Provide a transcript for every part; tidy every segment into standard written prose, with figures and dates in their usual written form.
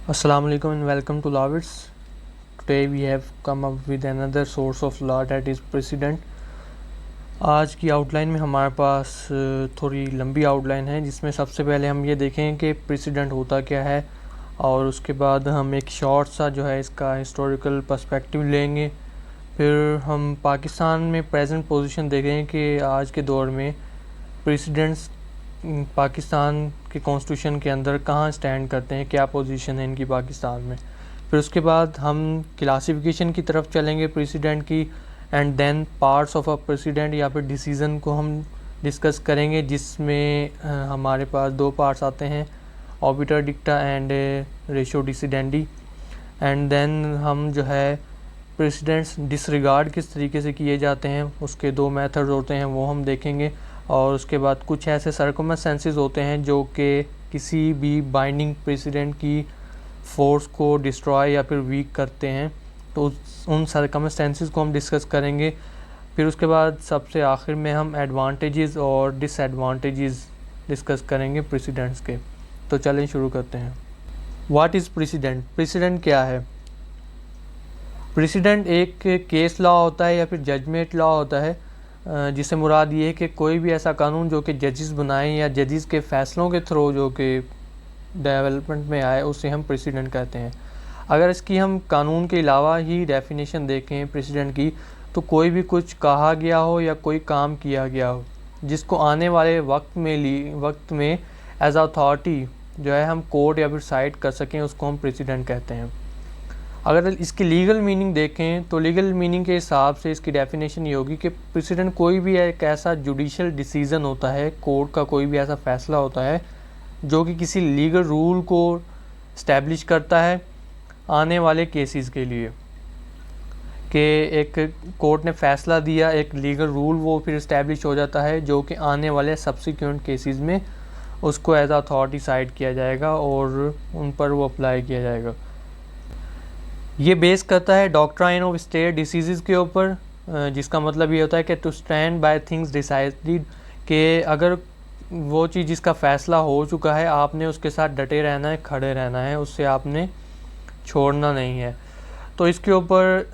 Assalamu alaikum and welcome to Lawits. Today we have come up with another source of law that is precedent. आज की outline में हमारे पास थोड़ी लंबी outline है जिसमें सबसे पहले हम ये देखें कि प्रेसिडेंट होता क्या है और उसके बाद हम एक शॉर्ट सा जो है इसका हिस्टोरिकल पर्सपेक्टिव लेंगे। फिर हम पाकिस्तान में प्रेजेंट पोजीशन देखें कि आज के दौर में प्रेसिडेंट्स पाकिस्तान के कॉन्स्टिट्यूशन के अंदर कहाँ स्टैंड करते हैं, क्या पोजीशन है इनकी पाकिस्तान में। फिर उसके बाद हम क्लासिफिकेशन की तरफ चलेंगे प्रेसिडेंट की, and then parts of a precedent या फिर डिसीज़न को हम डिस्कस करेंगे जिसमें हमारे पास दो पार्ट्स आते हैं, obiter डिक्टा and ratio डिसिडेंडी। And then हम जो है प्रेसिडेंट्स डिसरिगार्ड किस तरीके से किए जाते हैं, उसके दो मेथड्स होते हैं वो हम देखेंगे। और उसके बाद कुछ ऐसे सर्कमस्टेंसेस होते हैं जो कि किसी भी बाइंडिंग प्रेसिडेंट की फोर्स को डिस्ट्रॉय या फिर वीक करते हैं, तो उन सर्कमस्टेंसेस को हम डिस्कस करेंगे। फिर उसके बाद सबसे आखिर में हम एडवांटेजेस और डिसएडवांटेजेस डिस्कस करेंगे प्रेसिडेंट्स के। तो चलें शुरू करते हैं। What is president? प्रेसिडेंट क्या है? प्रेसिडेंट एक केस लॉ होता है या फिर जजमेंट लॉ होता है, जिसे मुराद ये है कि कोई भी ऐसा कानून जो कि जजेस बनाएं या जजेस के फ़ैसलों के थ्रू जो कि डेवलपमेंट में आए उसे हम प्रेसिडेंट कहते हैं। अगर इसकी हम कानून के अलावा ही डेफिनेशन देखें प्रेसिडेंट की, तो कोई भी कुछ कहा गया हो या कोई काम किया गया हो जिसको आने वाले वक्त में एज अथॉरिटी जो है हम कोर्ट या फिर साइट कर सकें, उसको हम प्रेसिडेंट कहते हैं। अगर इसकी लीगल मीनिंग देखें तो लीगल मीनिंग के हिसाब से इसकी डेफिनेशन ये होगी कि प्रेसिडेंट कोई भी एक ऐसा जुडिशल डिसीज़न होता है, कोर्ट का कोई भी ऐसा फ़ैसला होता है जो कि किसी लीगल रूल को इस्टेब्लिश करता है आने वाले केसेस के लिए, कि एक कोर्ट ने फ़ैसला दिया, एक लीगल रूल वो फिर इस्टेब्लिश हो जाता है जो कि आने वाले सब्सिक्वेंट केसेस में उसको एज अथॉरिटी साइड किया जाएगा और उन पर वो अप्लाई किया जाएगा। ये बेस करता है डॉक्ट्राइन ऑफ स्टेट डिसीज़ के ऊपर, जिसका मतलब ये होता है कि to stand by things decided, कि अगर वो चीज़ जिसका फ़ैसला हो चुका है आपने उसके साथ डटे रहना है, खड़े रहना है, उससे आपने छोड़ना नहीं है। तो इसके ऊपर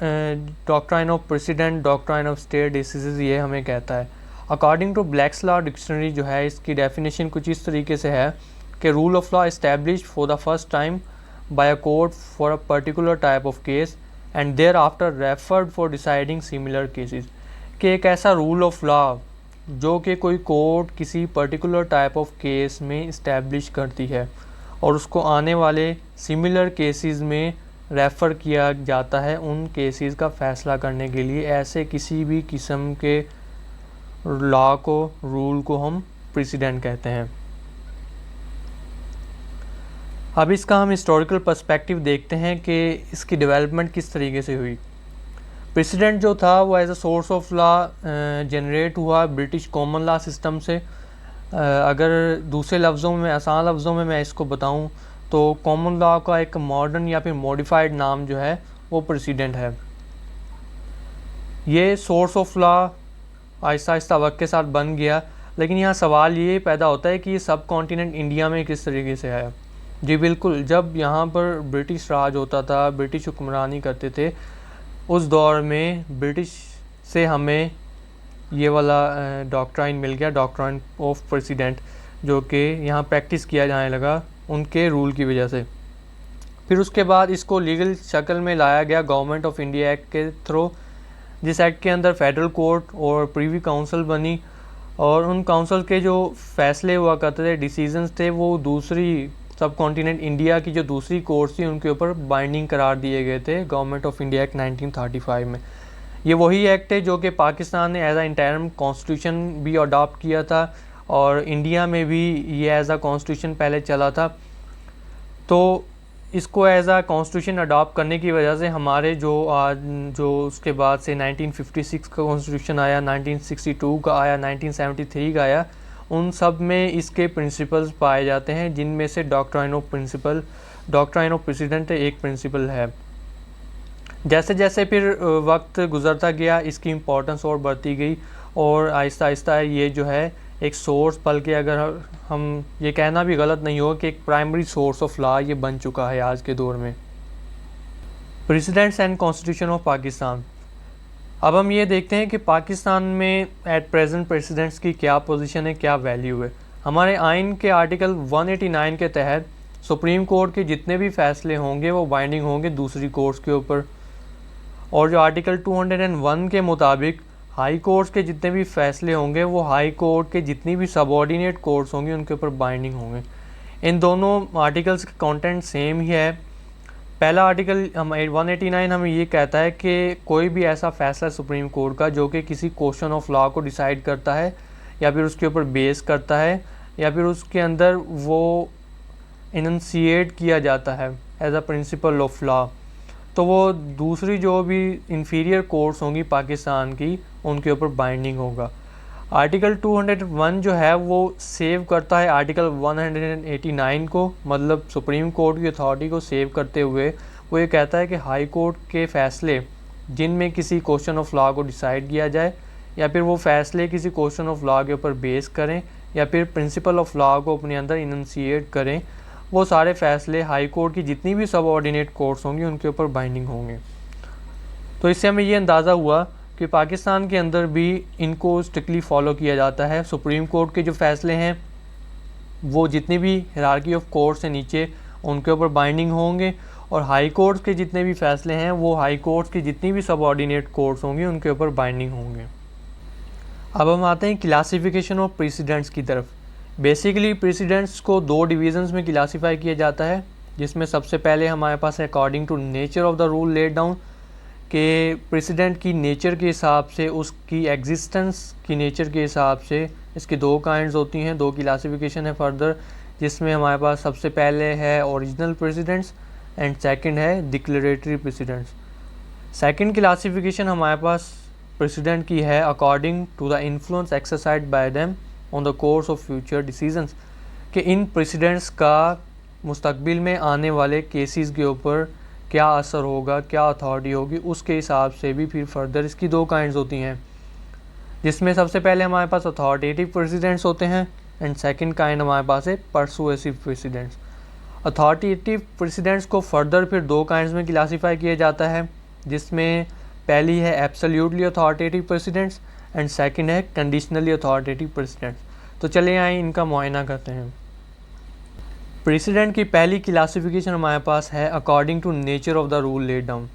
doctrine of precedent, doctrine of stare decisis ये हमें कहता है। According to Black's law dictionary जो है इसकी डेफिनेशन कुछ इस तरीके से है कि rule of law established for the first time by a court for a particular type of case and thereafter referred for deciding similar cases, कि एक ऐसा रूल ऑफ लॉ जो कि कोई कोर्ट किसी पर्टिकुलर टाइप ऑफ केस में establish करती है और उसको आने वाले सिमिलर केसेस में रेफ़र किया जाता है उन केसेस का फ़ैसला करने के लिए। ऐसे किसी भी किस्म के लॉ को, रूल को हम प्रेसिडेंट कहते हैं। अब इसका हम हिस्टोरिकल पर्सपेक्टिव देखते हैं कि इसकी डेवलपमेंट किस तरीके से हुई। प्रेसिडेंट जो था वो as a source of law generate हुआ ब्रिटिश कॉमन लॉ सिस्टम से। अगर दूसरे लफ्ज़ों में, आसान लफ्ज़ों में मैं इसको बताऊं तो कॉमन लॉ का एक मॉडर्न या फिर मॉडिफाइड नाम जो है वो प्रेसिडेंट है। ये source of law Aahista Aahista वक्त के साथ बन गया, लेकिन यहाँ सवाल ये पैदा होता है कि ये सब कॉन्टिनेंट इंडिया में किस तरीके से आया। जी बिल्कुल, जब यहाँ पर ब्रिटिश राज होता था, ब्रिटिश हुक्मरानी करते थे, उस दौर में ब्रिटिश से हमें ये वाला डॉक्ट्राइन मिल गया, डॉक्ट्राइन ऑफ प्रेसिडेंट, जो कि यहाँ प्रैक्टिस किया जाने लगा उनके रूल की वजह से। फिर उसके बाद इसको लीगल शक्ल में लाया गया गवर्नमेंट ऑफ इंडिया एक्ट के थ्रू, जिस एक्ट के अंदर फेडरल कोर्ट और प्रीवी काउंसिल बनी और उन काउंसिल के जो फैसले हुआ करते थे, डिसीजंस थे, वो दूसरी सब कॉन्टिनेंट इंडिया की जो दूसरी कोर्ट्स थी उनके ऊपर बाइंडिंग करार दिए गए थे गवर्नमेंट ऑफ इंडिया एक्ट 1935 में। ये वही एक्ट है जो कि पाकिस्तान ने एज आ इंटरिम कॉन्स्टिट्यूशन भी अडॉप्ट किया था और इंडिया में भी ये एज आ कॉन्स्टिट्यूशन पहले चला था। तो इसको एज आ कॉन्स्टिट्यूशन अडॉप्ट करने की वजह से हमारे जो उसके बाद से 1956 का कॉन्स्टिट्यूशन आया, 1962 का आया, 1973 का आया, उन सब में इसके प्रिंसिपल्स पाए जाते हैं, जिनमें से डॉक्ट्राइन ऑफ प्रेसिडेंट एक प्रिंसिपल है। जैसे जैसे फिर वक्त गुज़रता गया इसकी इम्पोर्टेंस और बढ़ती गई और आहिस्ता आहिस्ता ये जो है एक सोर्स, बल्कि अगर हम ये कहना भी गलत नहीं होगा कि एक प्राइमरी सोर्स ऑफ लॉ ये बन चुका है आज के दौर में। Precedents and constitution of Pakistan. अब हम ये देखते हैं कि पाकिस्तान में एट प्रेजेंट प्रेसिडेंट्स की क्या पोजीशन है, क्या वैल्यू है। हमारे आइन के आर्टिकल 189 के तहत सुप्रीम कोर्ट के जितने भी फैसले होंगे वो बाइंडिंग होंगे दूसरी कोर्ट्स के ऊपर, और जो आर्टिकल 201 के मुताबिक हाई कोर्ट्स के जितने भी फैसले होंगे वो हाई कोर्ट के जितनी भी सबऑर्डिनेट कोर्ट्स होंगी उनके ऊपर बाइंडिंग होंगे। इन दोनों आर्टिकल्स के कंटेंट सेम ही है। पहला आर्टिकल 189 हमें ये कहता है कि कोई भी ऐसा फैसला सुप्रीम कोर्ट का जो कि किसी क्वेश्चन ऑफ लॉ को डिसाइड करता है या फिर उसके ऊपर बेस करता है या फिर उसके अंदर वो इनंसिएट किया जाता है as a principle of law, तो वो दूसरी जो भी इंफीरियर कोर्ट्स होंगी पाकिस्तान की उनके ऊपर बाइंडिंग होगा। आर्टिकल 201 जो है वो सेव करता है आर्टिकल 189 को, मतलब सुप्रीम कोर्ट की अथॉरिटी को सेव करते हुए वो ये कहता है कि हाई कोर्ट के फैसले जिनमें किसी क्वेश्चन ऑफ लॉ को डिसाइड किया जाए या फिर वो फैसले किसी क्वेश्चन ऑफ लॉ के ऊपर बेस करें या फिर प्रिंसिपल ऑफ लॉ को अपने अंदर इनंसिएट करें, वो सारे फैसले हाई कोर्ट की जितनी भी सबऑर्डिनेट कोर्ट्स होंगी उनके ऊपर बाइंडिंग होंगे। तो इससे हमें ये अंदाज़ा हुआ कि पाकिस्तान के अंदर भी इनको स्ट्रिक्टली फॉलो किया जाता है। सुप्रीम कोर्ट के जो फैसले हैं वो जितनी भी हायरार्की ऑफ कोर्ट से नीचे उनके ऊपर बाइंडिंग होंगे, और हाई कोर्ट के जितने भी फैसले हैं वो हाई कोर्ट की जितनी भी सबऑर्डिनेट कोर्ट्स होंगी उनके ऊपर बाइंडिंग होंगे। अब हम आते हैं क्लासिफिकेशन ऑफ प्रेसिडेंट्स की तरफ। बेसिकली प्रेसिडेंट्स को दो डिवीज़न्स में क्लासीफाई किया जाता है, जिसमें सबसे पहले हमारे पास है according to nature of the rule laid down, कि प्रेसिडेंट की नेचर के हिसाब से, उसकी एग्जिस्टेंस की नेचर के हिसाब से इसकी दो काइंड्स होती हैं, दो क्लासिफिकेशन है फर्दर, जिसमें हमारे पास सबसे पहले है ओरिजिनल प्रेसिडेंट्स एंड सेकंड है डिक्लेरेटरी प्रेसिडेंट्स। सेकंड क्लासिफिकेशन हमारे पास प्रेसिडेंट की है according to the influence exercised by them on the course of future decisions, कि इन प्रेसिडेंट्स का मुस्तकबिल में आने वाले केसेस के ऊपर क्या असर होगा, क्या अथॉरिटी होगी, उसके हिसाब से भी फिर फर्दर इसकी दो काइंड्स होती हैं, जिसमें सबसे पहले हमारे पास अथॉरिटेटिव प्रेसिडेंट्स होते हैं एंड सेकंड काइंड हमारे पास है परसुएसिव प्रेसिडेंट्स। अथॉरिटेटिव प्रेसिडेंट्स को फर्दर फिर दो काइंड्स में क्लासीफाई किया जाता है, जिसमें पहली है absolutely authoritative precedents and second है कंडीशनली अथॉरिटेटिव प्रेसिडेंट्स। तो चलिए आइए इनका मुआयना करते हैं। प्रेसिडेंट की पहली क्लासिफिकेशन हमारे पास है according to nature of the rule laid down.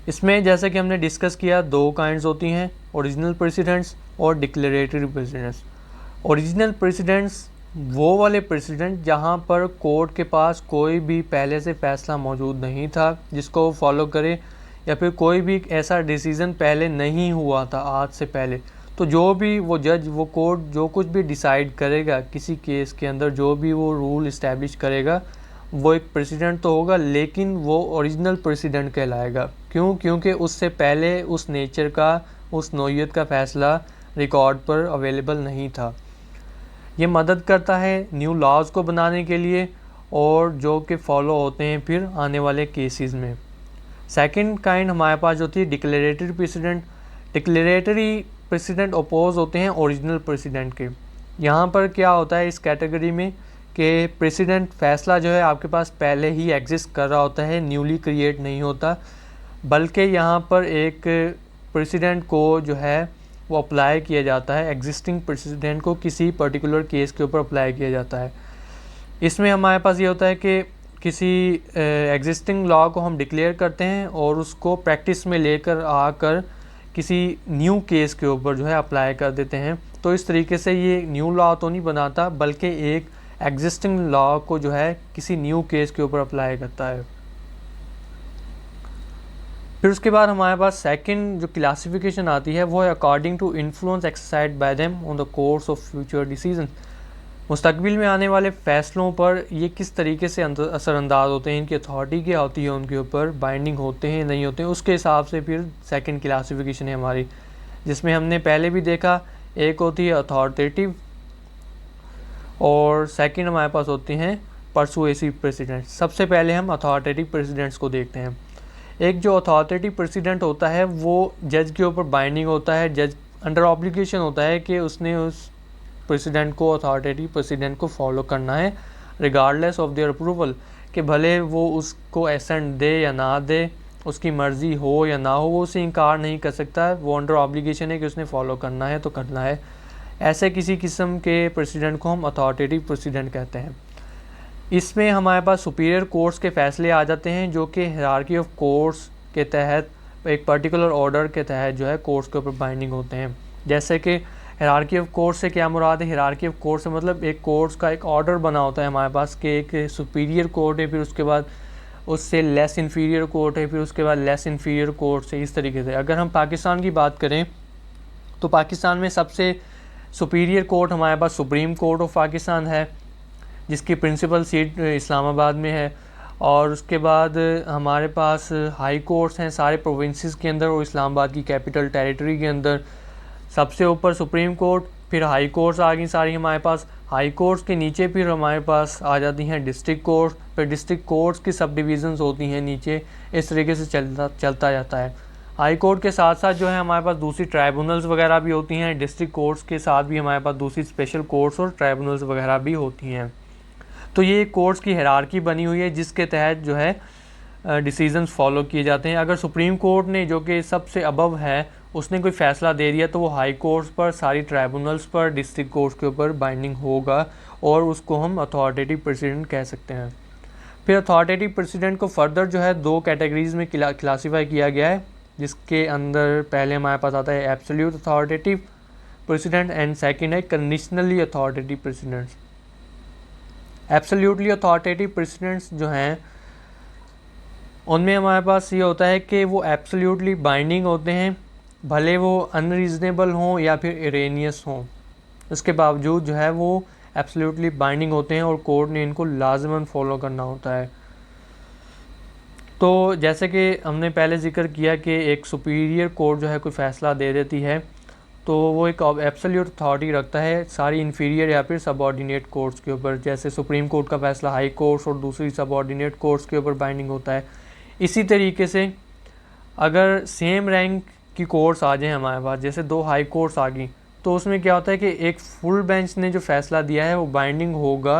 इसमें जैसे कि हमने डिस्कस किया दो काइंड्स होती हैं, ओरिजिनल प्रेसिडेंट्स और डिक्लेरेटरी प्रेसिडेंट्स। ओरिजिनल प्रेसिडेंट्स वो वाले प्रेसिडेंट जहाँ पर कोर्ट के पास कोई भी पहले से फैसला मौजूद नहीं था जिसको वो फॉलो करे, या फिर कोई भी ऐसा डिसीज़न पहले नहीं हुआ था आज से पहले, तो जो भी वो जज, वो कोर्ट जो कुछ भी डिसाइड करेगा किसी केस के अंदर, जो भी वो रूल इस्टेब्लिश करेगा, वो एक प्रेसिडेंट तो होगा लेकिन वो ओरिजिनल प्रेसिडेंट कहलाएगा। क्यों? क्योंकि उससे पहले उस नेचर का, उस नौइयत का फ़ैसला रिकॉर्ड पर अवेलेबल नहीं था। ये मदद करता है न्यू लॉज को बनाने के लिए और जो कि फॉलो होते हैं फिर आने वाले केसेस में। सेकंड काइंड हमारे पास जो थी declaratory precedent. Declaratory precedent oppose होते हैं ओरिजिनल प्रेसिडेंट के। यहाँ पर क्या होता है इस कैटेगरी में कि प्रेसिडेंट फैसला जो है आपके पास पहले ही एग्जिस्ट कर रहा होता है, न्यूली क्रिएट नहीं होता, बल्कि यहाँ पर एक प्रेसिडेंट को जो है वो अप्लाई किया जाता है, एग्जिस्टिंग प्रेसिडेंट को किसी पर्टिकुलर केस के ऊपर अप्लाई किया जाता है। इसमें हमारे पास ये होता है कि किसी एग्जिस्टिंग लॉ को हम डिक्लेयर करते हैं और उसको प्रैक्टिस में लेकर आकर किसी न्यू केस के ऊपर जो है अप्लाई कर देते हैं। तो इस तरीके से ये न्यू लॉ तो नहीं बनाता बल्कि एक एग्जिस्टिंग लॉ को जो है किसी न्यू केस के ऊपर अप्लाई करता है। फिर उसके बाद हमारे पास सेकंड जो क्लासिफिकेशन आती है वो है according to influence exercised by them on the course of future decision. मुस्तकबिल में आने वाले फ़ैसलों पर ये किस तरीके से असरअंदाज होते हैं, इनकी अथॉरिटी क्या होती है, उनके ऊपर बाइंडिंग होते हैं नहीं होते हैं, उसके हिसाब से फिर सेकंड क्लासिफिकेशन है हमारी, जिसमें हमने पहले भी देखा एक होती है अथॉरिटेटिव और सेकंड हमारे पास होती हैं परसुएसिव प्रेसिडेंट। सबसे पहले हम अथॉरिटेटिव प्रेसिडेंट्स को देखते हैं। एक जो अथॉरिटेटिव प्रेसिडेंट होता है वो जज के ऊपर बाइंडिंग होता है, जज अंडर ऑब्लिगेशन होता है कि उसने उस प्रेसिडेंट को, अथॉरिटेटिव प्रेसिडेंट को फॉलो करना है रिगार्डलेस ऑफ देयर अप्रूवल, कि भले वो उसको एसेंट दे या ना दे, उसकी मर्ज़ी हो या ना हो, वो उसे इनकार नहीं कर सकता है। वो अंडर ऑब्लिगेशन है कि उसने फॉलो करना है तो करना है। ऐसे किसी किस्म के प्रेसिडेंट को हम अथॉरिटेटिव प्रेसिडेंट कहते हैं। इसमें हमारे पास सुपीरियर कोर्ट्स के फ़ैसले आ जाते हैं जो कि हायरार्की ऑफ कोर्ट्स के तहत एक पर्टिकुलर ऑर्डर के तहत जो है कोर्ट्स के ऊपर बाइंडिंग होते हैं। जैसे कि हायरार्की ऑफ कोर्ट्स से क्या मुराद है? हायरार्की ऑफ कोर्ट्स से मतलब एक कोर्ट्स का एक ऑर्डर बना होता है हमारे पास कि एक सुपीरियर कोर्ट है, फिर उसके बाद उससे लेस इन्फीरियर कोर्ट है, फिर उसके बाद लेस इन्फीरियर कोर्ट है। इस तरीके से अगर हम पाकिस्तान की बात करें तो पाकिस्तान में सबसे सुपीरियर कोर्ट हमारे पास सुप्रीम कोर्ट ऑफ पाकिस्तान है, जिसकी प्रिंसिपल सीट इस्लामाबाद में है। और उसके बाद हमारे पास हाई कोर्ट्स हैं सारे प्रोविंसेस के अंदर और इस्लामाबाद की कैपिटल टेरिटरी के अंदर। सबसे ऊपर सुप्रीम कोर्ट, फिर हाई कोर्ट्स आ गई सारी हमारे पास। हाई कोर्ट्स के नीचे फिर हमारे पास आ जाती हैं डिस्ट्रिक्ट कोर्ट्स, फिर डिस्ट्रिक्ट कोर्ट्स की सब डिविजन्स होती हैं नीचे। इस तरीके से चलता जाता है। हाई कोर्ट के साथ साथ जो है हमारे पास दूसरी ट्राइब्यूनल्स वगैरह भी होती हैं। डिस्ट्रिक्ट कोर्ट्स के साथ भी हमारे पास दूसरी स्पेशल कोर्ट्स और ट्राइब्यूनल्स वगैरह भी होती हैं। तो ये कोर्ट्स की हायरार्की बनी हुई है जिसके तहत जो है डिसीजंस फॉलो किए जाते हैं। अगर सुप्रीम कोर्ट ने, जो कि सबसे अबव है, उसने कोई फ़ैसला दे दिया तो वो हाई कोर्ट्स पर, सारी ट्राइब्यूनल्स पर, डिस्ट्रिक्ट कोर्ट्स के ऊपर बाइंडिंग होगा और उसको हम अथॉरिटेटिव प्रेसिडेंट कह सकते हैं। फिर अथॉरिटेटिव प्रेसिडेंट को फर्दर जो है 2 कैटेगरीज़ में क्लासीफाई किया गया है, जिसके अंदर पहले हमारे पास आता है absolute authoritative precedent and second है conditionally authoritative precedents. Absolutely authoritative precedents जो हैं उनमें हमारे पास ये होता है कि वो एब्सोल्यूटली बाइंडिंग होते हैं, भले वो अनरीज़नेबल हों या फिर इरेनियस हों, उसके बावजूद जो है वो एब्सोल्यूटली बाइंडिंग होते हैं और कोर्ट ने इनको लाजमन फॉलो करना होता है। तो जैसे कि हमने पहले जिक्र किया कि एक सुपीरियर कोर्ट जो है कोई फ़ैसला दे देती है तो वो एक एब्सोल्यूट अथॉरिटी रखता है सारी इन्फीरियर या फिर सबऑर्डिनेट कोर्ट्स के ऊपर। जैसे सुप्रीम कोर्ट का फ़ैसला हाई कोर्ट्स और दूसरी सबऑर्डिनेट कोर्ट्स के ऊपर बाइंडिंग होता है। इसी तरीके से अगर सेम रैंक की कोर्ट्स आ जाएँ हमारे पास, जैसे 2 हाई कोर्ट्स आ गई, तो उसमें क्या होता है कि एक फुल बेंच ने जो फ़ैसला दिया है वो बाइंडिंग होगा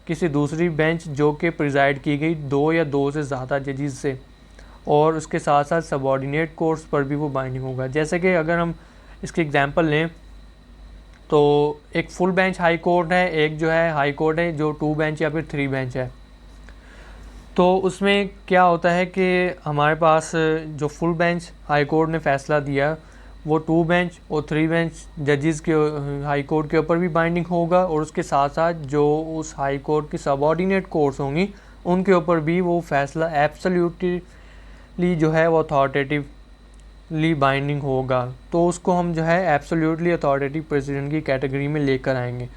किसी दूसरी बेंच जो कि प्रिजाइड की गई 2 या 2 से ज़्यादा जजेस से, और उसके साथ साथ सबऑर्डिनेट कोर्ट्स पर भी वो बाइंडिंग होगा। जैसे कि अगर हम इसकी एग्जांपल लें तो एक फुल बेंच हाई कोर्ट है, एक जो है हाई कोर्ट है जो 2 बेंच या फिर 3 बेंच है। तो उसमें क्या होता है कि हमारे पास जो फुल बेंच हाई कोर्ट ने फ़ैसला दिया वो 2 बेंच और 3 बेंच जजेस के हाई कोर्ट के ऊपर भी बाइंडिंग होगा, और उसके साथ साथ जो उस हाई कोर्ट की सबऑर्डिनेट कोर्ट्स होंगी उनके ऊपर भी वो फ़ैसला एब्सोल्यूटली जो है वो अथॉरिटेटिवली बाइंडिंग होगा। तो उसको हम जो है एब्सोल्यूटली अथॉरिटेटिव प्रेसिडेंट की कैटेगरी में लेकर आएंगे।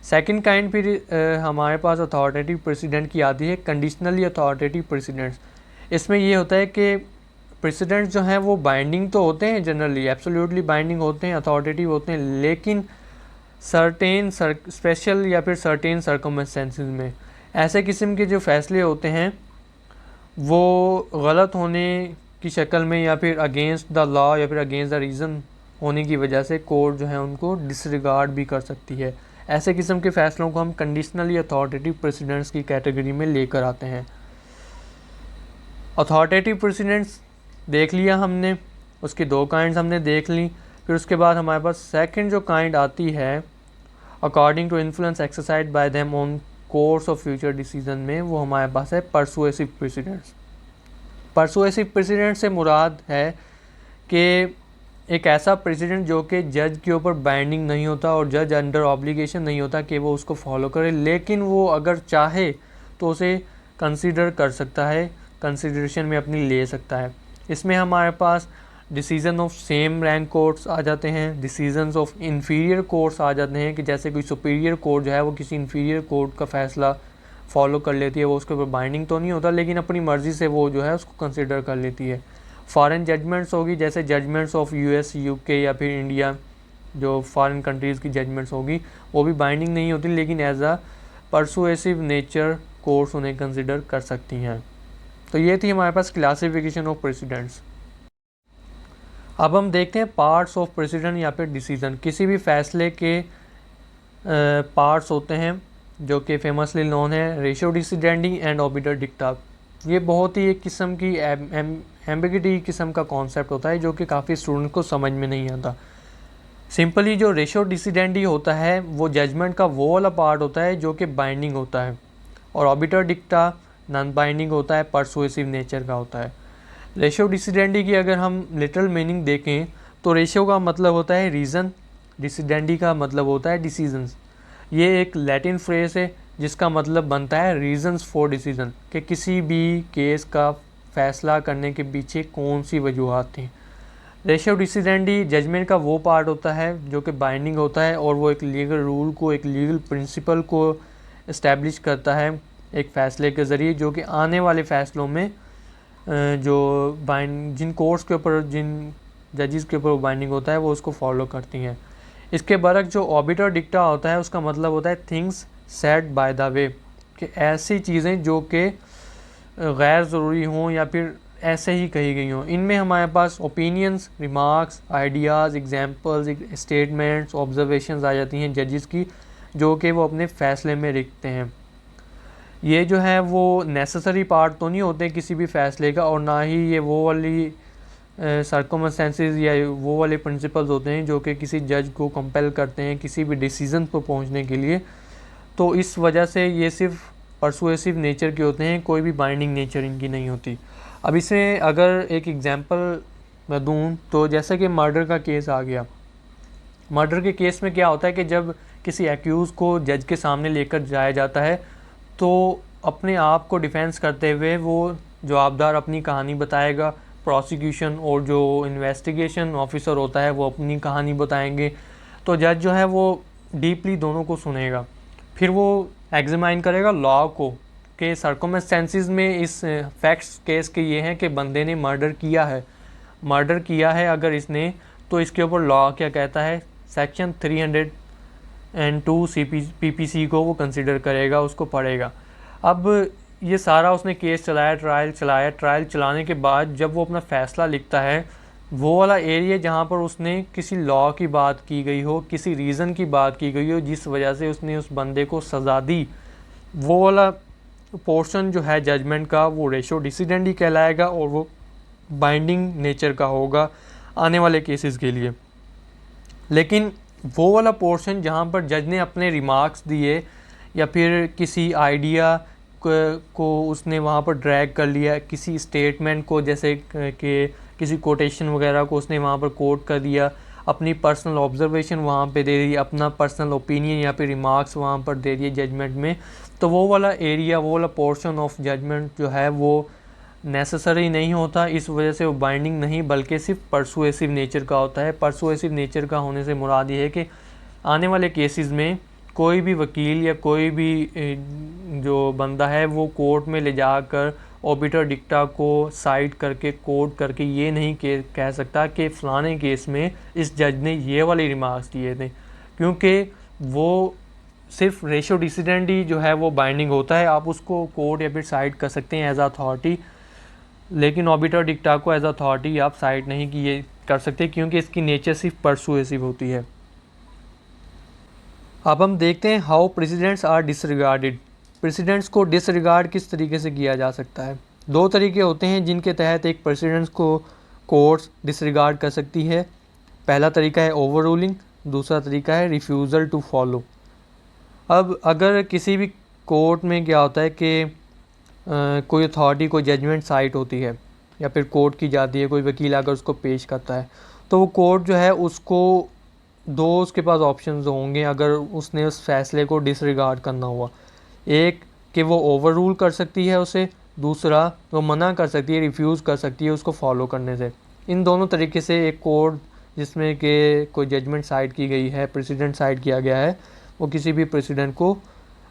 सेकंड काइंड फिर हमारे पास अथॉरिटेटिव प्रेसिडेंट की आती है कंडीशनली अथॉरिटेटिव प्रेसिडेंट्स। इसमें ये होता है कि प्रेसिडेंट्स जो हैं वो बाइंडिंग तो होते हैं, जनरली एब्सोल्यूटली बाइंडिंग होते हैं, अथॉरिटेटिव होते हैं, लेकिन सर्टेन स्पेशल या फिर सर्टेन सर्कमस्टेंसेस में ऐसे किस्म के जो फ़ैसले होते हैं वो गलत होने की शक्ल में या फिर अगेंस्ट द लॉ या फिर अगेंस्ट द रीज़न होने की वजह से कोर्ट जो है उनको डिसरिगार्ड भी कर सकती है। ऐसे किस्म के फ़ैसलों को हम कंडीशनली अथॉरिटेटिव प्रेसिडेंट्स की कैटेगरी में लेकर आते हैं। अथॉरिटेटिव प्रेसिडेंट्स देख लिया हमने, उसकी 2 काइंड्स हमने देख ली। फिर उसके बाद हमारे पास सेकंड जो काइंड आती है according to influence exercise by them on course of future decision में, वो हमारे पास है परसुएसिव प्रेसिडेंट्स। परसुएसिव प्रेसिडेंट से मुराद है कि एक ऐसा प्रेसिडेंट जो कि जज के ऊपर बाइंडिंग नहीं होता और जज अंडर ऑब्लिगेशन नहीं होता कि वो उसको फॉलो करे, लेकिन वो अगर चाहे तो उसे कंसीडर कर सकता है, कंसीडरेशन में अपनी ले सकता है। इसमें हमारे पास decision of same rank courts आ जाते हैं, डिसीजंस ऑफ इन्फीरियर कोर्ट्स आ जाते हैं कि जैसे कोई सुपीरियर कोर्ट जो है वो किसी इन्फीरियर कोर्ट का फ़ैसला फॉलो कर लेती है, वो उसके ऊपर बाइंडिंग तो नहीं होता लेकिन अपनी मर्ज़ी से वो जो है उसको कंसिडर कर लेती है। फॉरेन जजमेंट्स होगी, जैसे जजमेंट्स ऑफ यूएस, यूके या फिर इंडिया, जो फॉरेन कंट्रीज़ की जजमेंट्स होगी वो भी बाइंडिंग नहीं होती लेकिन as a persuasive nature courts उन्हें कंसिडर कर सकती हैं। तो ये थी हमारे पास क्लासिफिकेशन ऑफ प्रेसिडेंट्स। अब हम देखते हैं पार्ट्स ऑफ प्रेसिडेंट या फिर डिसीजन। किसी भी फैसले के पार्ट्स होते हैं जो कि फेमसली नोन है रेशियो डिसिडेंडी एंड ऑर्बिटर डिक्टा। ये बहुत ही एक किस्म की एम्बिगिटी किस्म का कॉन्सेप्ट होता है जो कि काफ़ी स्टूडेंट को समझ में नहीं आता। सिंपली जो रेशियो डिसिडेंडी होता है वो जजमेंट का वो वाला पार्ट होता है जो कि बाइंडिंग होता है, और ऑर्बिटर डिक्टा नॉन बाइंडिंग होता है, परसुएसिव नेचर का होता है। रेशियो डिसिडेंडी की अगर हम लिटरल मीनिंग देखें तो रेशियो का मतलब होता है रीज़न, डिसिडेंडी का मतलब होता है डिसीजंस। ये एक लैटिन फ्रेज है जिसका मतलब बनता है रीजंस फॉर डिसीजन, कि किसी भी केस का फैसला करने के पीछे कौन सी वजूहत थी। रेशियो डिसिडेंडी जजमेंट का वो पार्ट होता है जो कि बाइंडिंग होता है, और वो एक लीगल रूल को, एक लीगल प्रिंसिपल को इस्टेब्लिश करता है एक फ़ैसले के ज़रिए, जो कि आने वाले फ़ैसलों में जो जिन कोर्ट्स के ऊपर, जिन जजेस के ऊपर बाइंडिंग होता है वो उसको फॉलो करती हैं। इसके बरक्स जो ऑर्बिटर डिक्टा होता है उसका मतलब होता है things said by the way, कि ऐसी चीज़ें जो कि गैर ज़रूरी हों या फिर ऐसे ही कही गई हों। इनमें हमारे पास opinions, remarks, ideas, examples, statements, observations आ जाती हैं जजेस की, जो कि वो अपने फ़ैसले में लिखते हैं। ये जो है वो नेसेसरी पार्ट तो नहीं होते किसी भी फ़ैसले का, और ना ही ये वो वाली सर्कमस्टेंसेस या वो वाले प्रिंसिपल्स होते हैं जो कि किसी जज को कंपेल करते हैं किसी भी डिसीजन पर पहुंचने के लिए। तो इस वजह से ये सिर्फ परसुएसिव नेचर के होते हैं, कोई भी बाइंडिंग नेचर इनकी नहीं होती। अब इसे अगर एक एग्जांपल मैं दूं तो जैसे कि मर्डर का केस आ गया। मर्डर के केस में क्या होता है कि जब किसी एक्यूज़ को जज के सामने लेकर जाया जाता है तो अपने आप को डिफेंस करते हुए वो जवाबदार अपनी कहानी बताएगा, प्रोसिक्यूशन और जो इन्वेस्टिगेशन ऑफिसर होता है वो अपनी कहानी बताएंगे। तो जज जो है वो डीपली दोनों को सुनेगा, फिर वो एग्जामाइन करेगा लॉ को कि सर्कमस्टेंसेस में इस फैक्ट्स केस के ये हैं कि बंदे ने मर्डर किया है अगर इसने, तो इसके ऊपर लॉ क्या कहता है, सेक्शन 302 PPC को वो कंसिडर करेगा, उसको पढ़ेगा। अब ये सारा उसने केस चलाया, ट्रायल चलाने के बाद जब वो अपना फ़ैसला लिखता है, वो वाला एरिया जहाँ पर उसने किसी लॉ की बात की गई हो, किसी रीज़न की बात की गई हो जिस वजह से उसने उस बंदे को सज़ा दी, वो वाला पोर्शन जो है जजमेंट का वो रेशियो डिसिडेंडी कहलाएगा, और वो बाइंडिंग नेचर का होगा आने वाले केसेस के लिए। लेकिन वो वाला पोर्शन जहाँ पर जज ने अपने रिमार्क्स दिए या फिर किसी आइडिया को उसने वहाँ पर ड्रैग कर लिया, किसी स्टेटमेंट को जैसे कि किसी कोटेशन वगैरह को उसने वहाँ पर कोट कर दिया, अपनी पर्सनल ऑब्जर्वेशन वहाँ पे दे दी, अपना पर्सनल ओपिनियन या फिर रिमार्क्स वहाँ पर दे दिए जजमेंट में, तो वो वाला एरिया, वो वाला पोर्शन ऑफ जजमेंट जो है वो नेसेसरी नहीं होता। इस वजह से वो बाइंडिंग नहीं बल्कि सिर्फ परसुएसिव नेचर का होता है। परसुएसिव नेचर का होने से मुराद ये है कि आने वाले केसेस में कोई भी वकील या कोई भी जो बंदा है वो कोर्ट में ले जाकर ऑर्बिटर डिक्टा को साइट करके कोट करके ये नहीं कह सकता कि फ़लाने केस में इस जज ने ये वाले रिमार्क्स दिए थे, क्योंकि वो सिर्फ रेशियो डिसिडेंडी जो है वो बाइंडिंग होता है। आप उसको कोर्ट या फिर साइट कर सकते हैं एज अथॉरिटी, लेकिन ऑर्बिटर डिक्टा को एज अथॉरिटी आप साइट नहीं किए कर सकते क्योंकि इसकी नेचर सिर्फ परसुएसिव होती है। अब हम देखते हैं how precedents are disregarded. Precedents को डिसरिगार्ड किस तरीके से किया जा सकता है। दो तरीके होते हैं जिनके तहत एक प्रेसिडेंट्स को कोर्ट्स डिसरिगार्ड कर सकती है। पहला तरीका है ओवर रूलिंग, दूसरा तरीका है रिफ्यूज़ल टू फॉलो। अब अगर किसी भी कोर्ट में क्या होता है कि कोई अथॉरिटी को जजमेंट साइट होती है या फिर कोर्ट की जाती है, कोई वकील आकर उसको पेश करता है, तो वो कोर्ट जो है उसको दो उसके पास ऑप्शंस होंगे अगर उसने उस फैसले को डिसरिगार्ड करना हुआ। एक कि वो ओवर रूल कर सकती है उसे, दूसरा वो मना कर सकती है, रिफ्यूज़ कर सकती है उसको फॉलो करने से। इन दोनों तरीके से एक कोर्ट जिसमें कि कोई जजमेंट साइड की गई है, प्रेसिडेंट साइड किया गया है, वो किसी भी प्रेसिडेंट को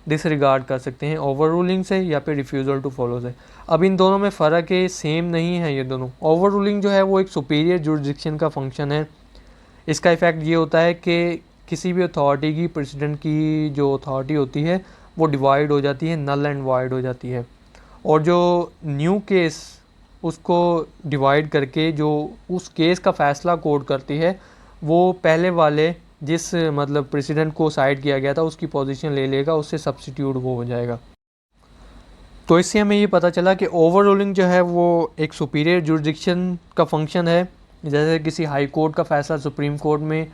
डिसरिगार्ड कर सकते हैं ओवर रूलिंग से या फिर रिफ्यूज़ल टू फॉलो से। अब इन दोनों में फ़र्क है, सेम नहीं है ये दोनों। ओवर रूलिंग जो है वो एक सुपीरियर जुरिडिक्शन का फंक्शन है। इसका इफ़ेक्ट ये होता है कि किसी भी अथॉरिटी की, प्रेसिडेंट की जो अथॉरिटी होती है वो डिवाइड हो जाती है, नल एंड वाइड हो जाती है, और जो न्यू केस उसको डिवाइड करके जो उस केस का फ़ैसला कोर्ट करती है वो पहले वाले जिस मतलब प्रेसिडेंट को साइड किया गया था उसकी पोजीशन ले लेगा, उससे सब्स्टिट्यूट वो हो जाएगा। तो इससे हमें ये पता चला कि ओवर रूलिंग जो है वो एक सुपीरियर जुरिडिक्शन का फंक्शन है। जैसे किसी हाई कोर्ट का फैसला सुप्रीम कोर्ट में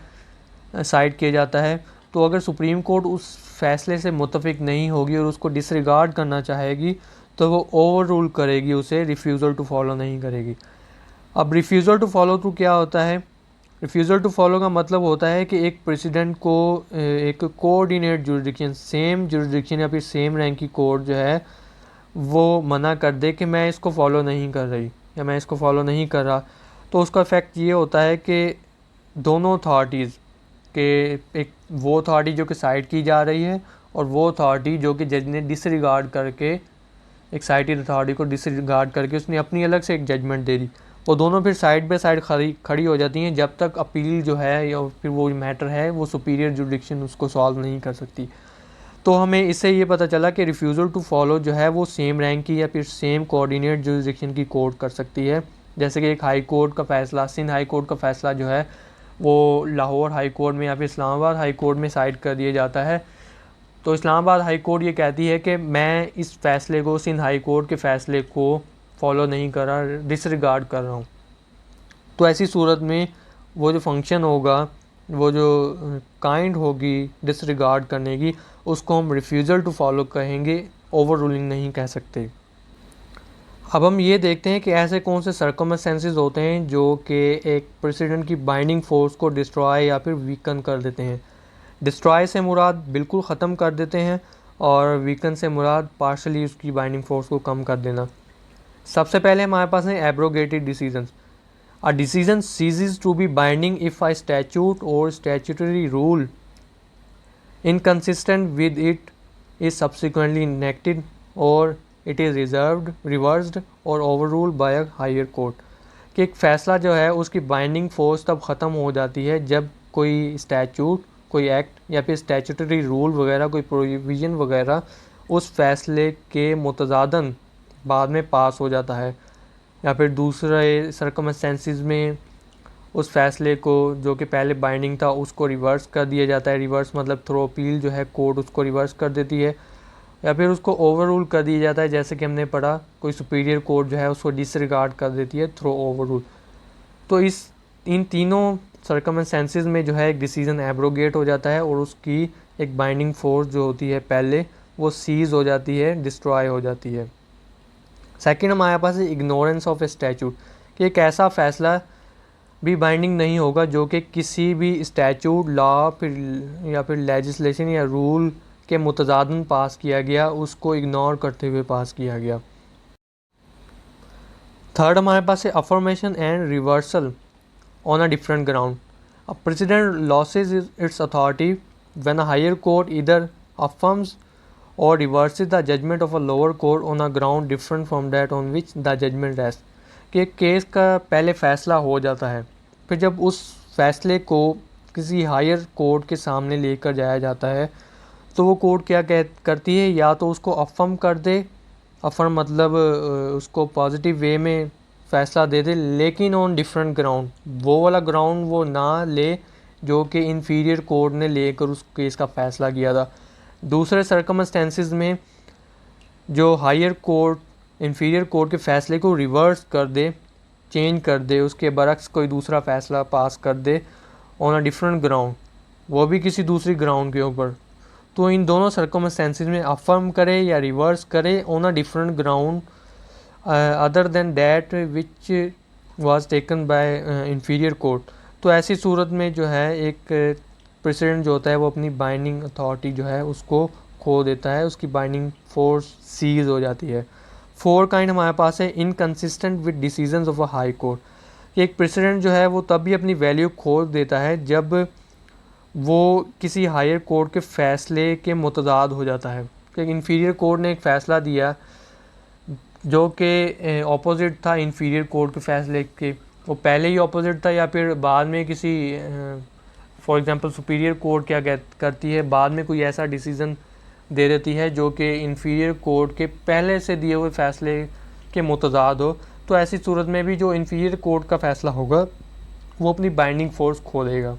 साइड किया जाता है, तो अगर सुप्रीम कोर्ट उस फैसले से मुतफिक नहीं होगी और उसको डिसरिगार्ड करना चाहेगी तो वो ओवर रूल करेगी, उसे रिफ्यूज़ल टू फॉलो नहीं करेगी। अब रिफ्यूज़ल टू फॉलो टू क्या होता है? रिफ्यूज़ल टू फॉलो का मतलब होता है कि एक प्रेसिडेंट को एक कोऑर्डिनेट जुरिडिक्शन, सेम जुरिडिक्शन या फिर सेम रैंक की कोर्ट जो है वो मना कर दे कि मैं इसको फॉलो नहीं कर रही या मैं इसको फॉलो नहीं कर रहा। तो उसका इफ़ेक्ट ये होता है कि दोनों अथॉरिटीज़ के, एक वो अथॉरिटी जो कि साइड की जा रही है और वो अथॉरिटी जो कि जज ने डिसरिगार्ड करके, एक साइटेड अथॉरिटी को डिसरिगार्ड करके उसने अपनी अलग से एक जजमेंट दे दी, वो दोनों फिर साइड बाय साइड खड़ी हो जाती हैं जब तक अपील जो है या फिर वो मैटर है वो सुपीरियर जुरिडिक्शन उसको सॉल्व नहीं कर सकती। तो हमें इससे ये पता चला कि रिफ्यूज़ल टू फॉलो जो है वो सेम रैंक की या फिर सेम कोऑर्डिनेट जुरिडिक्शन की कोर्ट कर सकती है। जैसे कि एक हाई कोर्ट का फ़ैसला, सिंध हाई कोर्ट का फ़ैसला जो है वो लाहौर हाई कोर्ट में या फिर इस्लामाबाद हाई कोर्ट में साइड कर दिया जाता है। तो इस्लामाबाद हाई कोर्ट ये कहती है कि मैं इस फ़ैसले को, सिंध हाई कोर्ट के फ़ैसले को फॉलो नहीं कर रहा, डिसरिगार्ड कर रहा हूँ। तो ऐसी सूरत में वो जो फंक्शन होगा, वो जो काइंड होगी डिसरिगार्ड करने की, उसको हम रिफ्यूज़ल टू फॉलो कहेंगे, ओवर रूलिंग नहीं कह सकते। अब हम ये देखते हैं कि ऐसे कौन से सर्कमस्टेंसेस होते हैं जो कि एक प्रेसिडेंट की बाइंडिंग फ़ोर्स को डिस्ट्रॉय या फिर वीकन कर देते हैं। डिस्ट्रॉय से मुराद बिल्कुल ख़त्म कर देते हैं और वीकन से मुराद पार्शली उसकी बाइंडिंग फ़ोर्स को कम कर देना। सबसे पहले हमारे पास हैं abrogated decisions. A decision ceases to be binding if a statute or statutory rule inconsistent with it is subsequently enacted or it is reversed or overruled by a higher court। कि एक फ़ैसला जो है उसकी बाइंडिंग फोर्स तब ख़त्म हो जाती है जब कोई स्टैचूट, कोई एक्ट या फिर स्टैचूटरी रूल वगैरह, कोई प्रोविज़न वगैरह उस फैसले के मुतज़ादन बाद में पास हो जाता है, या फिर दूसरे सर्कमस्टेंसेस में उस फैसले को जो कि पहले बाइंडिंग था उसको रिवर्स कर दिया जाता है। रिवर्स मतलब थ्रो अपील जो है कोर्ट उसको रिवर्स कर देती है, या फिर उसको ओवर रूल कर दिया जाता है। जैसे कि हमने पढ़ा, कोई सुपीरियर कोर्ट जो है उसको डिसरिगार्ड कर देती है थ्रो ओवर रूल। तो इन तीनों सर्कमस्टेंसेस में जो है एक डिसीजन एब्रोगेट हो जाता है और उसकी एक बाइंडिंग फोर्स जो होती है पहले वो सीज़ हो जाती है, डिस्ट्रॉय हो जाती है। सेकंड हमारे पास है इग्नोरेंस ऑफ ए स्टैचूट, कि एक ऐसा फ़ैसला भी बाइंडिंग नहीं होगा जो कि किसी भी स्टैचूट, लॉ फिर या फिर लेजिस्लेशन या रूल के मुतज़ादन पास किया गया, उसको इग्नोर करते हुए पास किया गया। थर्ड हमारे पास है affirmation and reversal on a different ground. A precedent loses its authority when a higher court either affirms or reverses the judgment of a lower court on a ground different from that on which the judgment rests। कि एक case का पहले फ़ैसला हो जाता है, फिर जब उस फैसले को किसी हायर कोर्ट के सामने लेकर जाया जाता है तो वो कोर्ट क्या करती है, या तो उसको अफर्म कर दे, अफर्म मतलब उसको पॉजिटिव वे में फ़ैसला दे दे, लेकिन ऑन डिफरेंट ग्राउंड, वो वाला ग्राउंड वो ना ले जो कि इन्फीरियर कोर्ट ने लेकर उस केस का फ़ैसला किया था। दूसरे सर्कमस्टेंसेस में जो हायर कोर्ट इन्फीरियर कोर्ट के फ़ैसले को रिवर्स कर दे, चेंज कर दे, उसके बरक्स कोई दूसरा फ़ैसला पास कर दे ऑन अ डिफरेंट ग्राउंड, वो भी किसी दूसरी ग्राउंड के ऊपर, तो इन दोनों सर्कमस्टेंसेस में अफर्म करे या रिवर्स करे on a different ground other than that which was taken by inferior court. तो ऐसी सूरत में जो है एक प्रेसिडेंट जो होता है वो अपनी बाइंडिंग अथॉरिटी जो है उसको खो देता है, उसकी बाइंडिंग फोर्स सीज हो जाती है। फोर काइंड हमारे पास है inconsistent with decisions of a high court. एक प्रेसिडेंट जो है वो तभी अपनी वैल्यू खो देता है जब वो किसी हायर कोर्ट के फ़ैसले के मुतज़ाद हो जाता है। कि इन्फीरियर कोर्ट ने एक फ़ैसला दिया जो कि ऑपोजिट था इन्फीरियर कोर्ट के फ़ैसले के, वो पहले ही ऑपोजिट था या फिर बाद में किसी फॉर एग्ज़ाम्पल सुपीरियर कोर्ट क्या करती है, बाद में कोई ऐसा डिसीज़न दे देती है जो कि इन्फीरियर कोर्ट के पहले से दिए हुए फ़ैसले के मुतज़ाद हो। तो ऐसी सूरत में भी जो इन्फीरियर कोर्ट का फ़ैसला होगा वो अपनी बाइंडिंग फोर्स खो देगा।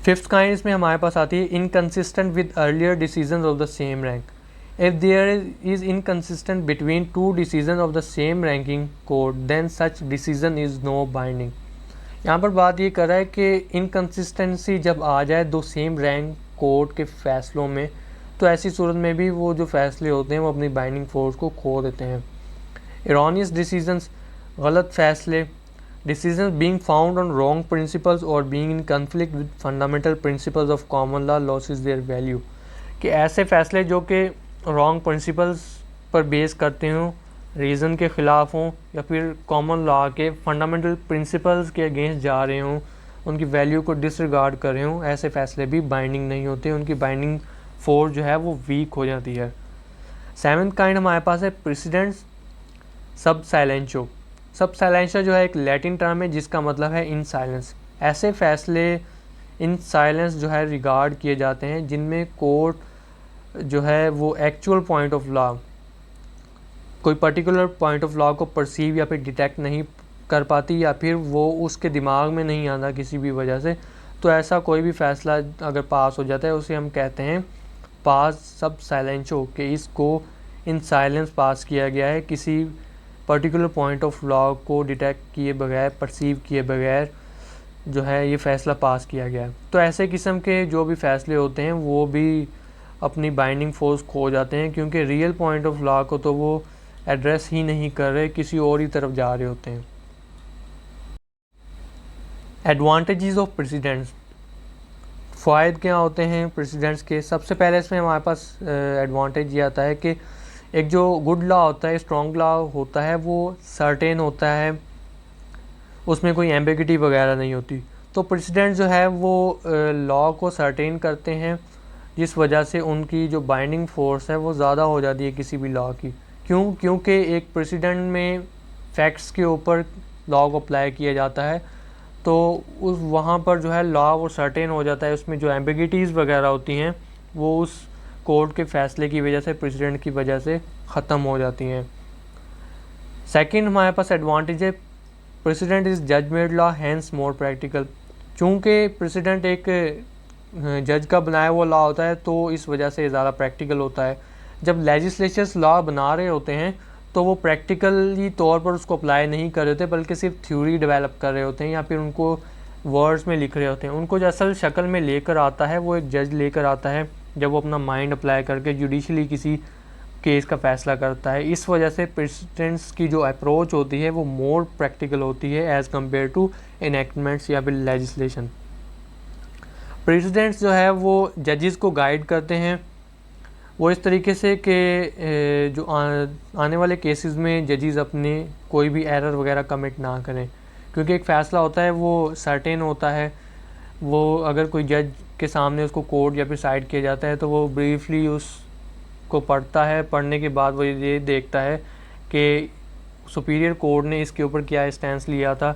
फिफ्थ काइंड इसमें हमारे पास आती है inconsistent with earlier decision of the same rank. If there is inconsistent between two decision of the same ranking code then such decision is no binding. यहाँ पर बात ये कर रहा है कि इनकन्सिस्टेंसी जब आ जाए दो सेम रैंक कोड के फैसलों में, तो ऐसी सूरत में भी वो जो फैसले होते हैं वो अपनी बाइंडिंग फोर्स को खो देते हैं। एरोनियस डिसीजंस, गलत फैसले, decisions being found on wrong principles और being in conflict with fundamental principles of common law loses their value. कि ऐसे फैसले जो कि रॉन्ग प्रिंसिपल्स पर बेस करते हों, रीज़न के ख़िलाफ़ हों या फिर कॉमन लॉ के फंडामेंटल प्रिंसिपल्स के अगेंस्ट जा रहे हों, उनकी वैल्यू को डिसरिगार्ड कर रहे हों, ऐसे फैसले भी बाइंडिंग नहीं होते, उनकी बाइंडिंग फोर्स जो है वो वीक हो जाती है। सेवन्थ काइंड हमारे पास है प्रेसिडेंट्स सब साइलेंशो। सब साइलेंशो जो है एक लैटिन टर्म है जिसका मतलब है इन साइलेंस। ऐसे फैसले इन साइलेंस जो है रिगार्ड किए जाते हैं जिनमें कोर्ट जो है वो एक्चुअल पॉइंट ऑफ लॉ, कोई पर्टिकुलर पॉइंट ऑफ लॉ को परसीव या फिर डिटेक्ट नहीं कर पाती, या फिर वो उसके दिमाग में नहीं आता किसी भी वजह से। तो ऐसा कोई भी फैसला अगर पास हो जाता है उसे हम कहते हैं पास सब साइलेंशो, कि इसको इन साइलेंस पास किया गया है, किसी पर्टिकुलर पॉइंट ऑफ लॉ को डिटेक्ट किए बगैर, परसीव किए बगैर जो है ये फ़ैसला पास किया गया है। तो ऐसे किस्म के जो भी फ़ैसले होते हैं वो भी अपनी बाइंडिंग फोर्स खो जाते हैं, क्योंकि रियल पॉइंट ऑफ लॉ को तो वो एड्रेस ही नहीं कर रहे, किसी और ही तरफ जा रहे होते हैं। एडवांटेजेस ऑफ प्रेसिडेंट्स, फ़ायदे क्या होते हैं प्रेसिडेंट्स के? सबसे पहले इसमें हमारे पास एडवांटेज ये आता है कि एक जो गुड लॉ होता है, स्ट्रॉन्ग लॉ होता है, वो सर्टेन होता है, उसमें कोई एम्बिगिटी वगैरह नहीं होती। तो प्रेसिडेंट जो है वो लॉ को सर्टेन करते हैं, जिस वजह से उनकी जो बाइंडिंग फोर्स है वो ज़्यादा हो जाती है किसी भी लॉ की। क्यों? क्योंकि एक प्रेसिडेंट में फैक्ट्स के ऊपर लॉ को अप्लाई किया जाता है, तो उस वहाँ पर जो है लॉ वो सर्टेन हो जाता है, उसमें जो एम्बिगिटीज़ वगैरह होती हैं वो उस कोर्ट के फैसले की वजह से, प्रेसिडेंट की वजह से ख़त्म हो जाती हैं। सेकंड हमारे पास एडवांटेज है precedent is judgement law hence more practical. चूँकि प्रेसिडेंट एक जज का बनाया हुआ लॉ होता है तो इस वजह से ज़्यादा प्रैक्टिकल होता है। जब लेजिस्लेचर्स लॉ बना रहे होते हैं तो वो प्रैक्टिकली तौर पर उसको अप्लाई नहीं कर रहे होते, बल्कि सिर्फ थ्योरी डेवलप कर रहे होते हैं या फिर उनको वर्ड्स में लिख रहे होते हैं। उनको जो असल शक्ल में लेकर आता है वो एक जज लेकर आता है, जब वो अपना माइंड अप्लाई करके जुडिशली किसी केस का फैसला करता है। इस वजह से प्रेसिडेंट्स की जो अप्रोच होती है वो मोर प्रैक्टिकल होती है एज़ कम्पेयर टू इनैक्टमेंट्स या फिर लेजिस्लेशन। प्रेसिडेंट्स जो है वो जजेस को गाइड करते हैं, वो इस तरीके से कि जो आने वाले केसेस में जजेस अपने कोई भी एरर वगैरह कमिट ना करें, क्योंकि एक फ़ैसला होता है वो सर्टेन होता है। वो अगर कोई जज के सामने उसको कोर्ट या फिर साइड किया जाता है तो वो ब्रीफली उसको पढ़ता है, पढ़ने के बाद वो ये देखता है कि सुपीरियर कोर्ट ने इसके ऊपर क्या स्टैंस लिया था,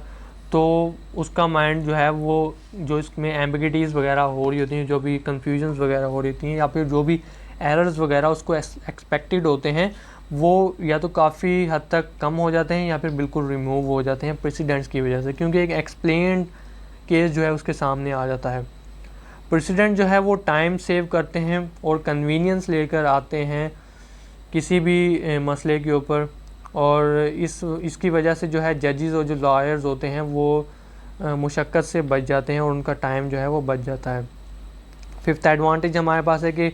तो उसका माइंड जो है वो जो इसमें एम्बिगिटीज़ वगैरह हो रही होती हैं, जो भी कन्फ्यूजन्स वगैरह हो रही होती हैं या फिर जो भी एरर्स वगैरह उसको एक्सपेक्टेड होते हैं, वो या तो काफ़ी हद तक कम हो जाते हैं या फिर बिल्कुल रिमूव हो जाते हैं प्रेसिडेंट्स की वजह से, क्योंकि एक एक्सप्लेन्ड केस जो है उसके सामने आ जाता है। प्रेसिडेंट जो है वो टाइम सेव करते हैं और कन्वीनियंस लेकर आते हैं किसी भी मसले के ऊपर, और इसकी वजह से जो है जजेस और जो लॉयर्स होते हैं वो मुशक्क़त से बच जाते हैं और उनका टाइम जो है वो बच जाता है। फिफ्थ एडवांटेज हमारे पास है कि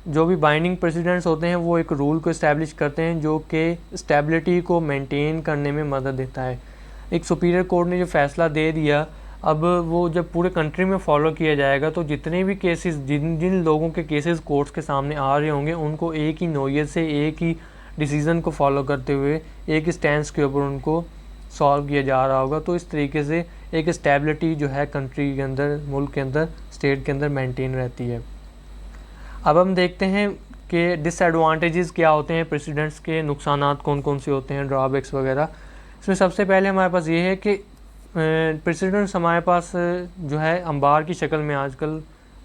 जो भी बाइंडिंग प्रेसिडेंट्स होते हैं वो एक रूल को इस्टेब्लिश करते हैं जो कि स्टेबिलिटी को मेंटेन करने में मदद देता है। एक सुपीरियर कोर्ट ने जो फ़ैसला दे दिया, अब वो जब पूरे कंट्री में फॉलो किया जाएगा तो जितने भी केसेस, जिन लोगों के केसेस कोर्ट्स के सामने आ रहे होंगे, उनको एक ही नोयत से, एक ही डिसीज़न को फॉलो करते हुए, एक ही स्टैंस के ऊपर उनको सॉल्व किया जा रहा होगा। तो इस तरीके से एक स्टेबिलिटी जो है कंट्री के अंदर, मुल्क के अंदर, स्टेट के अंदर मेंटेन रहती है। अब हम देखते हैं कि डिसएडवांटेजेस क्या होते हैं प्रेसिडेंट्स के, नुकसानात कौन कौन से होते हैं, ड्रॉबैक्स वगैरह। इसमें सबसे पहले हमारे पास ये है कि प्रेसिडेंट्स हमारे पास जो है अंबार की शक्ल में आजकल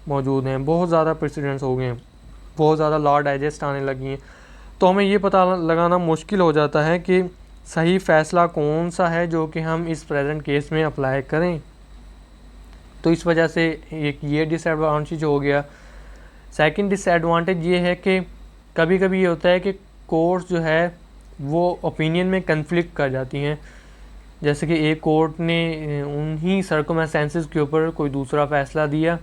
मौजूद हैं। बहुत ज़्यादा प्रेसिडेंट्स हो गए हैं, बहुत ज़्यादा लॉ डाइजेस्ट आने लगी हैं, तो हमें ये पता लगाना मुश्किल हो जाता है कि सही फ़ैसला कौन सा है जो कि हम इस प्रेजेंट केस में अप्लाई करें। तो इस वजह से एक ये डिसएडवांटेज हो गया। सेकंड डिसएडवांटेज ये है कि कभी कभी ये होता है कि कोर्ट्स जो है वो ओपिनियन में कन्फ्लिक्ट कर जाती हैं। जैसे कि एक कोर्ट ने उन्हीं सर्कमस्टेंसेस के ऊपर कोई दूसरा फ़ैसला दिया,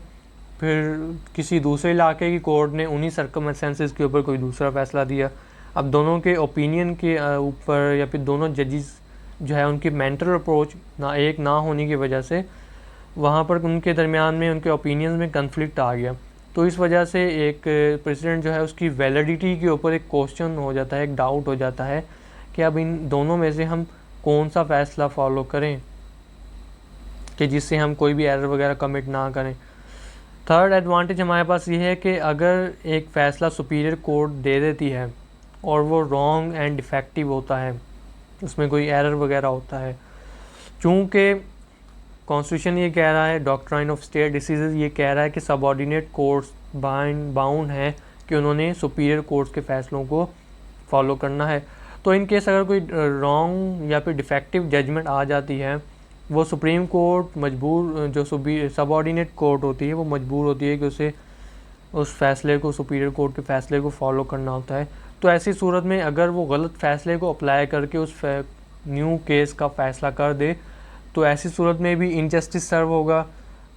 फिर किसी दूसरे इलाके की कोर्ट ने उन्हीं सर्कमस्टेंसेस के ऊपर कोई दूसरा फ़ैसला दिया। अब दोनों के ओपिनियन के ऊपर या फिर दोनों जजेस जो है उनकी मेंटल अप्रोच ना होने की वजह से वहाँ पर उनके दरमियान में उनके ओपिनियन में कन्फ्लिक्ट आ गया। तो इस वजह से एक प्रेसिडेंट जो है उसकी वैलिडिटी के ऊपर एक क्वेश्चन हो जाता है, एक डाउट हो जाता है कि अब इन दोनों में से हम कौन सा फ़ैसला फॉलो करें कि जिससे हम कोई भी एरर वगैरह कमिट ना करें। थर्ड एडवांटेज हमारे पास ये है कि अगर एक फ़ैसला सुपीरियर कोर्ट दे देती है और वो रॉन्ग एंड डिफेक्टिव होता है, उसमें कोई एरर वगैरह होता है, चूँकि कॉन्स्टिट्यूशन ये कह रहा है, डॉक्ट्राइन ऑफ स्टेट डिसीज़ ये कह रहा है कि सबऑर्डिनेट कोर्ट्स बाउंड हैं कि उन्होंने सुपीरियर कोर्ट्स के फ़ैसलों को फॉलो करना है। तो इन केस अगर कोई रॉन्ग या फिर डिफेक्टिव जजमेंट आ जाती है, वो सुप्रीम कोर्ट मजबूर, जो सबऑर्डिनेट कोर्ट होती है वो मजबूर होती है कि उसे उस फैसले को, सुपीरियर कोर्ट के फ़ैसले को फॉलो करना होता है। तो ऐसी सूरत में अगर वो गलत फ़ैसले को अप्लाई करके उस न्यू केस का फ़ैसला कर दे तो ऐसी सूरत में भी इनजस्टिस सर्व होगा,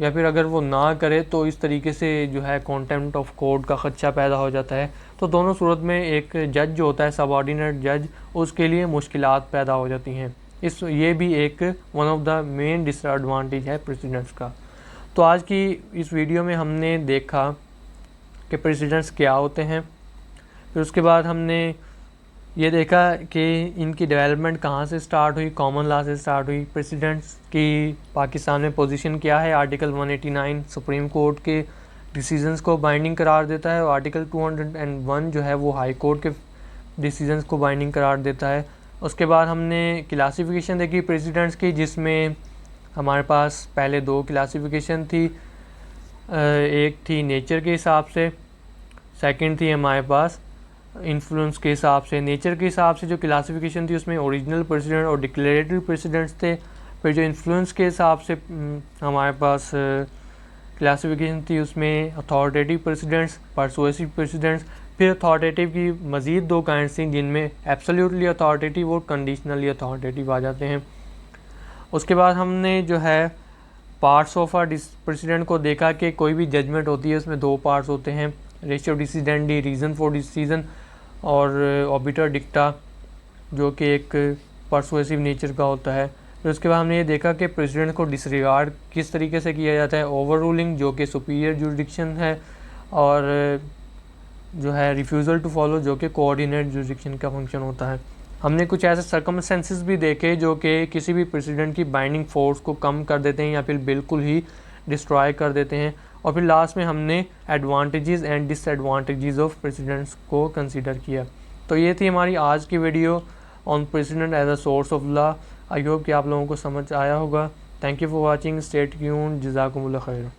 या फिर अगर वो ना करे तो इस तरीके से जो है कॉन्टेम्प्ट ऑफ कोर्ट का ख़दशा पैदा हो जाता है। तो दोनों सूरत में एक जज जो होता है, सबऑर्डिनेट जज, उसके लिए मुश्किलात पैदा हो जाती हैं। ये भी एक one of the main disadvantage है प्रेसिडेंट्स का। तो आज की इस वीडियो में हमने देखा कि प्रेसिडेंट्स क्या होते हैं, फिर उसके बाद हमने ये देखा कि इनकी डेवलपमेंट कहाँ से स्टार्ट हुई, कॉमन लॉ से स्टार्ट हुई, प्रेसिडेंट्स की पाकिस्तान में पोजीशन क्या है, आर्टिकल 189 सुप्रीम कोर्ट के डिसीजंस को बाइंडिंग करार देता है और आर्टिकल 201 जो है वो हाई कोर्ट के डिसीजंस को बाइंडिंग करार देता है। उसके बाद हमने क्लासिफिकेशन देखी प्रेसिडेंट्स की, जिसमें हमारे पास पहले 2 क्लासिफिकेशन थी, एक थी नेचर के हिसाब से, सेकंड थी हमारे पास इन्फ्लुएंस के हिसाब से। नेचर के हिसाब से जो क्लासिफिकेशन थी उसमें ओरिजिनल प्रेसिडेंट और डिक्लेरेटिव प्रेसिडेंट्स थे। फिर जो इन्फ्लुएंस के हिसाब से हमारे पास क्लासिफिकेशन थी उसमें अथॉरिटेटिव प्रेसिडेंट्स, परसुएसिव प्रेसिडेंट्स। फिर अथॉरिटेटिव की मज़ीद 2 काइंड्स थी जिनमें एब्सोल्युटली अथॉरिटेटिव और कंडीशनली अथॉरिटेटिव आ जाते हैं। उसके बाद हमने जो है पार्ट्स ऑफ अ प्रेसिडेंट को देखा कि कोई भी जजमेंट होती है उसमें 2 पार्ट्स होते हैं, रेशियो डिसीडेंडी, रीज़न फॉर डिसीजन, और ऑबिटर डिक्टा जो कि एक परसुएसिव नेचर का होता है। फिर उसके बाद हमने ये देखा कि प्रेसिडेंट को डिसरिगार्ड किस तरीके से किया जाता है, ओवर रूलिंग जो कि सुपीरियर जुरिडिक्शन है, और जो है रिफ्यूज़ल टू फॉलो जो कि कोऑर्डिनेट जुरिडिक्शन का फंक्शन होता है। हमने कुछ ऐसे सर्कमस्टेंसेस भी देखे जो कि किसी भी प्रेसिडेंट की बाइंडिंग फोर्स को कम कर देते हैं या फिर बिल्कुल ही डिस्ट्रॉय कर देते हैं। और फिर लास्ट में हमने advantages and disadvantages of precedents को कंसीडर किया। तो ये थी हमारी आज की video on precedent as a source of law. I hope कि आप लोगों को समझ आया होगा। Thank you for watching, stay tuned, जज़ाकुमुल्लाह खैर।